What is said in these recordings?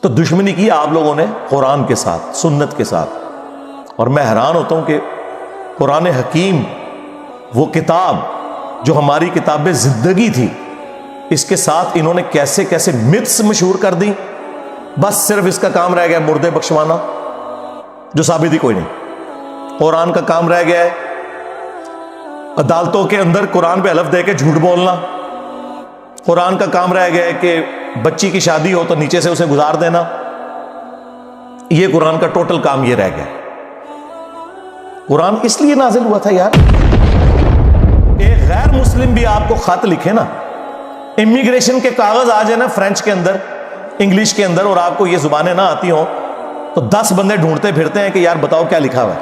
تو دشمنی کی آپ لوگوں نے قرآن کے ساتھ، سنت کے ساتھ. اور میں حیران ہوتا ہوں کہ قرآن حکیم، وہ کتاب جو ہماری کتاب زندگی تھی، اس کے ساتھ انہوں نے کیسے کیسے متس مشہور کر دی. بس صرف اس کا کام رہ گیا مردے بخشوانا، جو ثابت ہی کوئی نہیں. قرآن کا کام رہ گیا ہے عدالتوں کے اندر قرآن پہ حلف دے کے جھوٹ بولنا. قرآن کا کام رہ گیا ہے کہ بچی کی شادی ہو تو نیچے سے اسے گزار دینا. یہ قرآن کا ٹوٹل کام یہ رہ گیا. قرآن اس لیے نازل ہوا تھا یار، ایک غیر مسلم بھی آپ کو خط لکھے نا، امیگریشن کے کاغذ آ جائے نا فرینچ کے اندر، انگلش کے اندر، اور آپ کو یہ زبانیں نہ آتی ہوں تو 10 بندے ڈھونڈتے پھرتے ہیں کہ یار بتاؤ کیا لکھا ہوا ہے.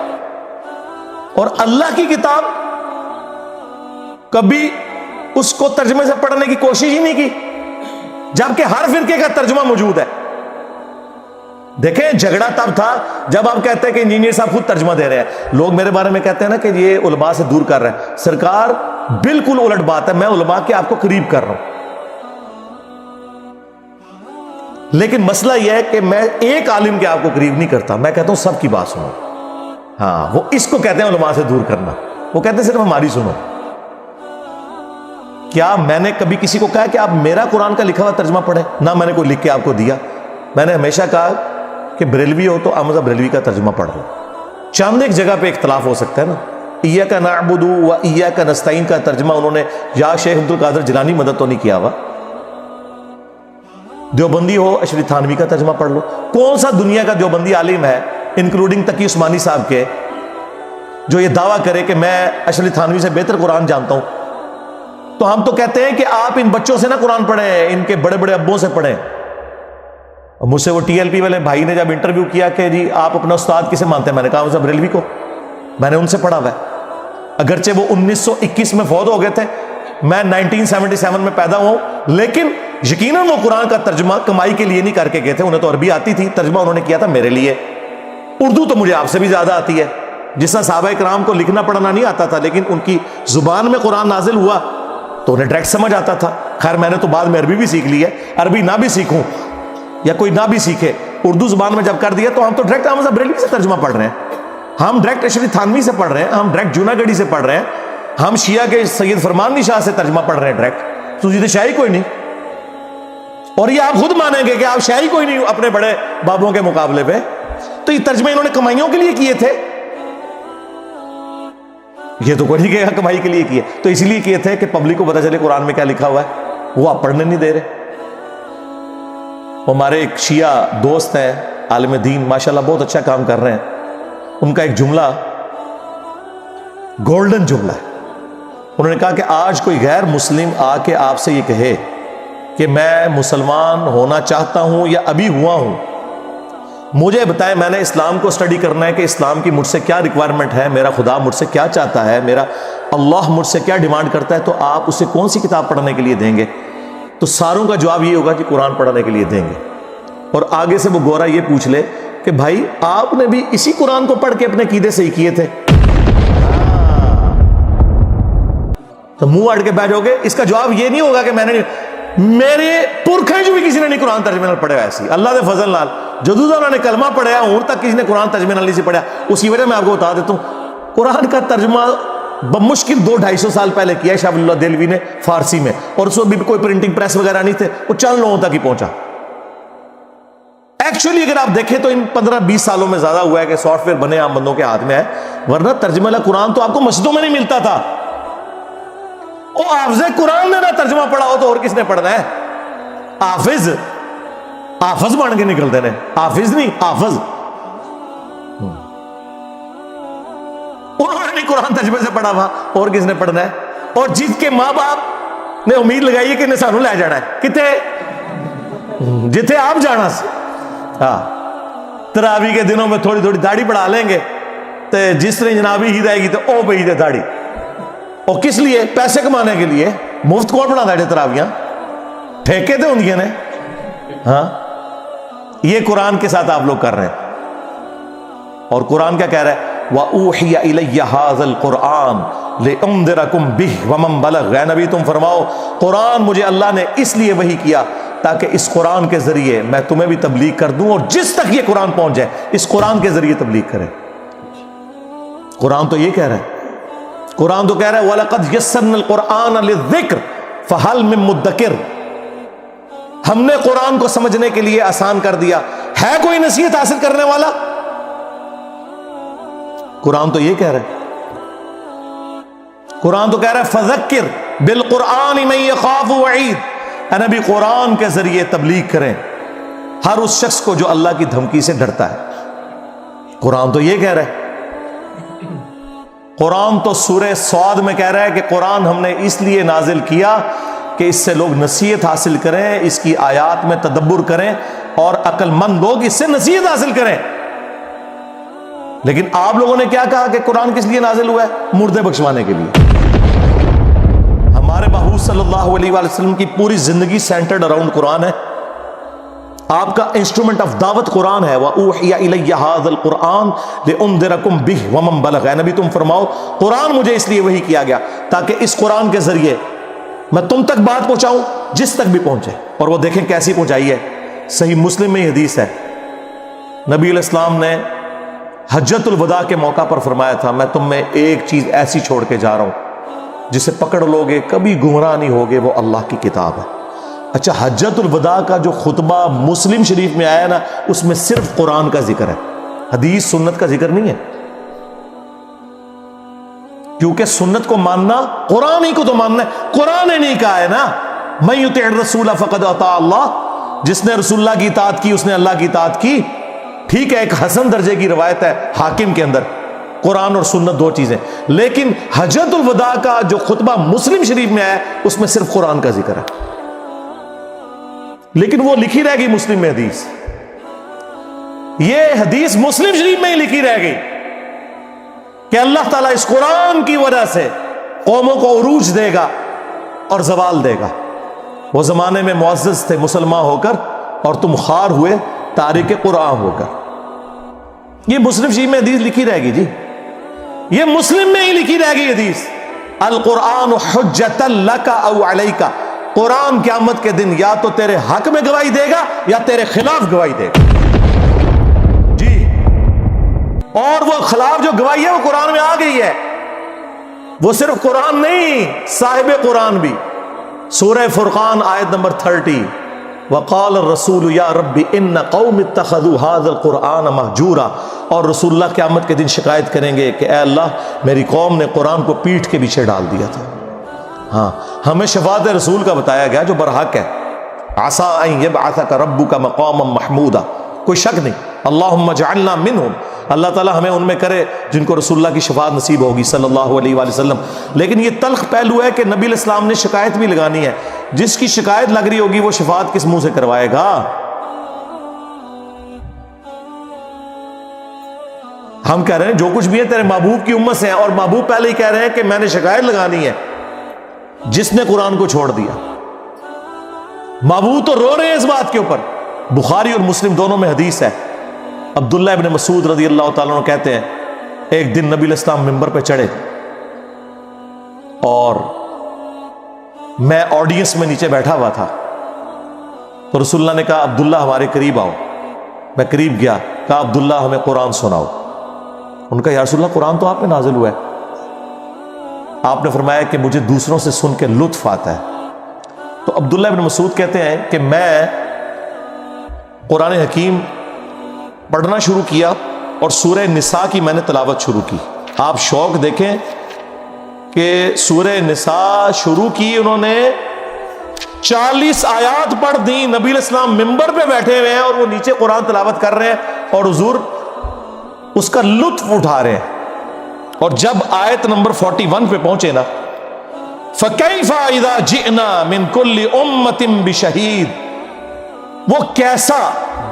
اور اللہ کی کتاب کبھی اس کو ترجمے سے پڑھنے کی کوشش ہی نہیں کی، جبکہ ہر فرقے کا ترجمہ موجود ہے. دیکھیں جھگڑا تب تھا جب آپ کہتے ہیں کہ انجینئر صاحب خود ترجمہ دے رہے ہیں. لوگ میرے بارے میں کہتے ہیں نا کہ یہ علماء سے دور کر رہے ہیں. سرکار بالکل الٹ بات ہے، میں علماء کے آپ کو قریب کر رہا ہوں. لیکن مسئلہ یہ ہے کہ میں ایک عالم کے آپ کو قریب نہیں کرتا، میں کہتا ہوں سب کی بات سنو. ہاں وہ اس کو کہتے ہیں علماء سے دور کرنا. وہ کہتے ہیں صرف ہماری سنو. کیا میں نے کبھی کسی کو کہا کہ آپ میرا قرآن کا لکھا ہوا ترجمہ پڑھیں؟ نہ میں نے کوئی لکھ کے آپ کو دیا. میں نے ہمیشہ کہا کہ بریلوی ہو تو احمد بریلوی کا ترجمہ پڑھ لو. چاند ایک جگہ پہ اختلاف ہو سکتا ہے نا. ایاک نعبد و ایاک نستعین کا ترجمہ انہوں نے یا شیخ عبد القادر جیلانی مدد تو نہیں کیا ہوا. دیوبندی ہو اشرف تھانوی کا ترجمہ پڑھ لو. کون سا دنیا کا دیوبندی عالم ہے انکلوڈنگ تقی عثمانی صاحب کے جو یہ دعویٰ کرے کہ میں اشرف تھانوی سے بہتر قرآن جانتا ہوں؟ تو ہم تو کہتے ہیں کہ آپ ان بچوں سے نہ قرآن پڑھیں، ان کے بڑے بڑے ابوں سے پڑھیں. مجھ سے وہ ٹی ایل پی والے بھائی نے جب انٹرویو کیا کہ جی آپ اپنا استاد کسے مانتے ہیں، میں نے کہا مذہب بریلوی کو. میں نے ان سے پڑھا ہوا ہے، اگرچہ وہ 1921 میں فوت ہو گئے تھے، میں 1977 میں پیدا ہوا ہوں. لیکن یقیناً وہ قرآن کا ترجمہ کمائی کے لیے نہیں کر کے گئے تھے، انہیں تو عربی آتی تھی. ترجمہ انہوں نے کیا تھا میرے لیے. اردو تو مجھے آپ سے بھی زیادہ آتی ہے. جس طرح صحابہ کرام کو لکھنا پڑھنا نہیں آتا تھا، لیکن ان کی زبان میں قرآن نازل ہوا تو انہیں ڈائریکٹ سمجھ آتا تھا. خیر میں نے تو بعد میں عربی بھی سیکھ لی ہے. عربی نہ بھی سیکھوں یا کوئی نہ بھی سیکھے، اردو زبان میں جب کر دیا تو ہم تو ڈائریکٹ احمد بریلوی سے ترجمہ پڑھ رہے ہیں، ہم ڈائریکٹ اشرف تھانوی سے پڑھ رہے ہیں، ہم ڈائریکٹ جوناگڑھی سے پڑھ رہے ہیں، ہم شیعہ کے سید فرمانوی شاہ سے ترجمہ پڑھ رہے ہیں ڈائریکٹ. تو یہ شاہی کوئی نہیں. اور یہ آپ خود مانیں گے کہ آپ شاہی کوئی نہیں اپنے بڑے بابوں کے مقابلے پہ. تو یہ ترجمے انہوں نے کمائیوں کے لیے کیے تھے، یہ تو کوئی نہیں کہا کمائی کے لیے کیے. تو اس لیے کیے تھے کہ پبلک کو پتہ چلے قرآن میں کیا لکھا ہوا ہے. وہ آپ پڑھنے نہیں دے رہے. ہمارے ایک شیعہ دوست ہیں عالم دین، ماشاءاللہ بہت اچھا کام کر رہے ہیں. ان کا ایک جملہ گولڈن جملہ ہے. انہوں نے کہا کہ آج کوئی غیر مسلم آ کے آپ سے یہ کہے کہ میں مسلمان ہونا چاہتا ہوں یا ابھی ہوا ہوں، مجھے بتائیں میں نے اسلام کو اسٹڈی کرنا ہے کہ اسلام کی مجھ سے کیا ریکوائرمنٹ ہے، میرا خدا مجھ سے کیا چاہتا ہے، میرا اللہ مجھ سے کیا ڈیمانڈ کرتا ہے، تو آپ اسے کون سی کتاب پڑھنے کے لیے دیں گے؟ تو ساروں کا جواب یہ ہوگا کہ قرآن پڑھنے کے لیے دیں گے. اور آگے سے وہ گورا یہ پوچھ لے کہ بھائی آپ نے بھی اسی قرآن کو پڑھ کے اپنے عقیدے صحیح کیے تھے؟ تو منہ اڑ کے بیٹھو گے. اس کا جواب یہ نہیں ہوگا کہ میں نے، میرے پرکھے جو بھی کسی نے نہیں قرآن ترجمے نال پڑھا ایسی اللہ دے فضل نال جدوں انہوں نے کلمہ پڑھا ہوں تک کسی نے قرآن ترجمے نال نہیں سی پڑھا. اسی وجہ میں آپ کو بتا دیتا ہوں قرآن کا ترجمہ بمشکل 200-250 سال پہلے کیا شاہ ولی اللہ دہلوی نے فارسی میں، اور اس وقت بھی کوئی پرنٹنگ پریس وغیرہ نہیں تھے، وہ چند لوگوں تک ہی پہنچا. ایکچولی اگر آپ دیکھیں تو ان 15-20 سالوں میں زیادہ ہوا ہے کہ سافٹ ویئر بنے عام بندوں کے ہاتھ میں ہے، ورنہ ترجمہ والا قرآن تو آپ کو مسجدوں میں نہیں ملتا تھا. وہ حافظ قرآن نے نہ ترجمہ پڑھا ہو تو اور کس نے پڑھنا ہے؟ حافظ بن کے نکلتے ہیں، حافظ نہیں حافظ. انہوں نے نہیں قرآن ترجمے سے پڑھا ہوا، اور کس نے پڑھنا ہے؟ اور جس کے ماں باپ نے امید لگائی ہے کہ انہیں سانو لے جانا ہے کتنے جتھے آپ جانا سی. ہاں تراوی کے دنوں میں تھوڑی تھوڑی داڑھی بڑھا لیں گے تو جس طرح جنابی عید آئے گی تو او پہ عید ہے داڑھی. اور کس لیے؟ پیسے کمانے کے لیے. مفت کون پڑھا داڑھی تراویاں؟ ٹھیکے تھے ان نے. ہاں یہ قرآن کے ساتھ آپ لوگ کر رہے ہیں. اور قرآن کیا کہہ رہا ہے؟ وَأُوحِيَ إِلَيَّ هَذَا الْقُرْآنُ لِأُنذِرَكُمْ بِهِ وَمَنْ بَلَغَ. اے نبی تم فرماؤ قرآن مجھے اللہ نے اس لیے وحی کیا تاکہ اس قرآن کے ذریعے میں تمہیں بھی تبلیغ کر دوں، اور جس تک یہ قرآن پہنچ جائے اس قرآن کے ذریعے تبلیغ کرے۔ قرآن تو یہ کہہ رہا ہے، قرآن تو کہہ رہا ہے وَلَقَدْ يَسَّرْنَا الْقُرْآنَ لِلذِّكْرِ فَهَلْ مِن مُدَّكِرٍ، ہم نے قرآن کو سمجھنے کے لیے آسان کر دیا، ہے کوئی نصیحت حاصل کرنے والا؟ قرآن تو یہ کہہ رہا ہے، قرآن تو کہہ رہا ہے فذکر بالقرآن من یخاف وعید، اے نبی قرآن کے ذریعے تبلیغ کریں ہر اس شخص کو جو اللہ کی دھمکی سے ڈرتا ہے۔ قرآن تو یہ کہہ رہا ہے، قرآن تو سورہ صاد میں کہہ رہا ہے کہ قرآن ہم نے اس لیے نازل کیا کہ اس سے لوگ نصیحت حاصل کریں، اس کی آیات میں تدبر کریں اور عقل مند لوگ اس سے نصیحت حاصل کریں۔ لیکن آپ لوگوں نے کیا کہا کہ قرآن کس لیے نازل ہوا ہے؟ مردے بخشوانے کے لیے۔ ہمارے محبوب صلی اللہ علیہ وآلہ وسلم کی پوری زندگی سینٹرڈ اراؤنڈ قرآن ہے، آپ کا انسٹرومنٹ آف دعوت قرآن ہے۔ وَأُوحِيَ إِلَيَّ هَذَا الْقُرْآنُ لِأُنذِرَكُم بِهِ وَمَن بَلَغَ، اے نبی تم فرماؤ قرآن مجھے اس لیے وحی کیا گیا تاکہ اس قرآن کے ذریعے میں تم تک بات پہنچاؤں جس تک بھی پہنچے۔ اور وہ دیکھیں کیسی پہنچائی ہے، صحیح مسلم میں یہ حدیث ہے، نبی علیہ السلام نے حجۃ الوداع کے موقع پر فرمایا تھا میں تم میں ایک چیز ایسی چھوڑ کے جا رہا ہوں جسے پکڑ لوگے کبھی گمراہ نہیں ہوگے، وہ اللہ کی کتاب ہے۔ اچھا، حجۃ الوداع کا جو خطبہ مسلم شریف میں آیا نا، اس میں صرف قرآن کا ذکر ہے، حدیث سنت کا ذکر نہیں ہے، کیونکہ سنت کو ماننا قرآن ہی کو تو ماننا ہے، قرآن نے نہیں کہا ہے نا من یطع الرسول فقد اطاع اللہ، جس نے رسول اللہ کی اطاعت کی اس نے اللہ کی اطاعت کی۔ ٹھیک ہے، ایک حسن درجے کی روایت ہے حاکم کے اندر، قرآن اور سنت دو چیزیں، لیکن حجۃ الوداع کا جو خطبہ مسلم شریف میں آیا اس میں صرف قرآن کا ذکر ہے، لیکن وہ لکھی رہ گئی مسلم میں حدیث، یہ حدیث مسلم شریف میں ہی لکھی رہ گئی کہ اللہ تعالیٰ اس قرآن کی وجہ سے قوموں کو عروج دے گا اور زوال دے گا۔ وہ زمانے میں معزز تھے مسلمان ہو کر اور تم خوار ہوئے تارک قرآن ہو کر۔ یہ مسلم شریف میں حدیث لکھی رہ گئی جی، یہ مسلم میں ہی لکھی رہ گئی حدیث، القرآن حجۃ لک او علیک، قرآن قیامت کے دن یا تو تیرے حق میں گواہی دے گا یا تیرے خلاف گواہی دے گا جی، اور وہ خلاف جو گواہی ہے وہ قرآن میں آ گئی ہے، وہ صرف قرآن نہیں، صاحب قرآن بھی۔ سورہ فرقان آیت نمبر 30، وقال الرسول یا رب ان قوم اتخذوا هذا القرآن مہجورا، اور رسول اللہ قیامت کے دن شکایت کریں گے کہ اے اللہ میری قوم نے قرآن کو پیٹھ کے پیچھے ڈال دیا تھا۔ ہاں، ہمیں شفاعت رسول کا بتایا گیا جو برحق ہے، عسیٰ ان یبعثک ربک مقاما محمودا، کوئی شک نہیں، اللہم اجعلنا منہم، اللہ تعالیٰ ہمیں ان میں کرے جن کو رسول اللہ کی شفاعت نصیب ہوگی صلی اللہ علیہ وآلہ وسلم۔ لیکن یہ تلخ پہلو ہے کہ نبی علیہ السلام نے شکایت بھی لگانی ہے، جس کی شکایت لگ رہی ہوگی وہ شفاعت کس منہ سے کروائے گا؟ ہم کہہ رہے ہیں جو کچھ بھی ہے تیرے محبوب کی امت سے ہیں، اور محبوب پہلے ہی کہہ رہے ہیں کہ میں نے شکایت لگانی ہے جس نے قرآن کو چھوڑ دیا۔ محبوب تو رو رہے ہیں اس بات کے اوپر، بخاری اور مسلم دونوں میں حدیث ہے، عبداللہ ابن مسعود رضی اللہ تعالیٰ عنہ کہتے ہیں ایک دن نبی علیہ السلام ممبر پہ چڑھے اور میں آڈینس میں نیچے بیٹھا ہوا تھا، تو رسول اللہ نے کہا عبداللہ ہمارے قریب آؤ، میں قریب گیا، کہا عبداللہ ہمیں قرآن سناؤ۔ ان کا یا رسول اللہ قرآن تو آپ پہ نازل ہوا ہے۔ آپ نے فرمایا کہ مجھے دوسروں سے سن کے لطف آتا ہے۔ تو عبداللہ ابن مسعود کہتے ہیں کہ میں قرآن حکیم پڑھنا شروع کیا اور سورہ نساء کی میں نے تلاوت شروع کی۔ آپ شوق دیکھیں کہ سورہ نساء شروع کی انہوں نے 40 آیات پڑھ دی، نبی علیہ السلام ممبر پہ بیٹھے ہوئے ہیں اور وہ نیچے قرآن تلاوت کر رہے ہیں اور حضور اس کا لطف اٹھا رہے ہیں۔ اور جب آیت نمبر 41 پہ پہنچے نا، فَكَيْفَ إِذَا جِئْنَا مِن كُلِّ أُمَّةٍ بِشَهِيدٍ، وہ کیسا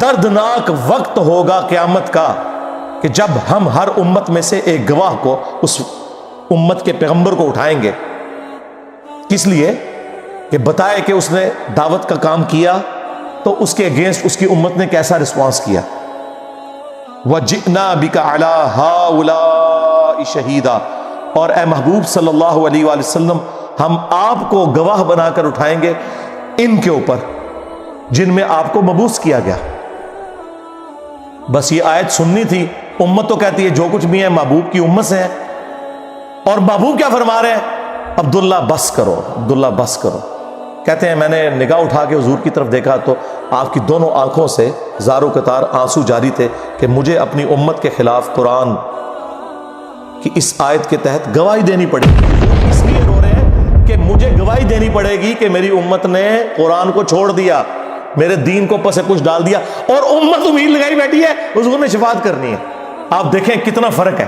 دردناک وقت ہوگا قیامت کا کہ جب ہم ہر امت میں سے ایک گواہ کو اس امت کے پیغمبر کو اٹھائیں گے، کس لیے کہ بتائے کہ اس نے دعوت کا کام کیا تو اس کے اگینسٹ اس کی امت نے کیسا رسپانس کیا۔ وَجِئْنَا بِكَ عَلَىٰ هَٰؤُلَاءِ شَهِيدًا، اور اے محبوب صلی اللہ علیہ وآلہ وسلم ہم آپ کو گواہ بنا کر اٹھائیں گے ان کے اوپر۔ جن میں آپ کو مبعوث کیا گیا. بس یہ آیت سننی تھی. امت تو کہتی ہے جو کچھ بھی ہے محبوب کی امت سے ہے. اور محبوب کیا فرما رہے ہیں؟ عبداللہ بس کرو، عبداللہ بس کرو. کہتے ہیں میں نے نگاہ اٹھا کے حضور کی طرف دیکھا تو آپ کی دونوں آنکھوں سے زار و قطار آنسو جاری تھے کہ مجھے اپنی امت کے خلاف قرآن کی اس آیت کے تحت گواہی دینی پڑے گی. اس لیے رو رہے ہیں کہ مجھے گواہی دینی پڑے گی کہ میری امت نے قرآن کو چھوڑ دیا، میرے دین کو پس کچھ ڈال دیا، اور امت امید لگائی بیٹھی ہے حضور نے شفاعت کرنی ہے. آپ دیکھیں کتنا فرق ہے.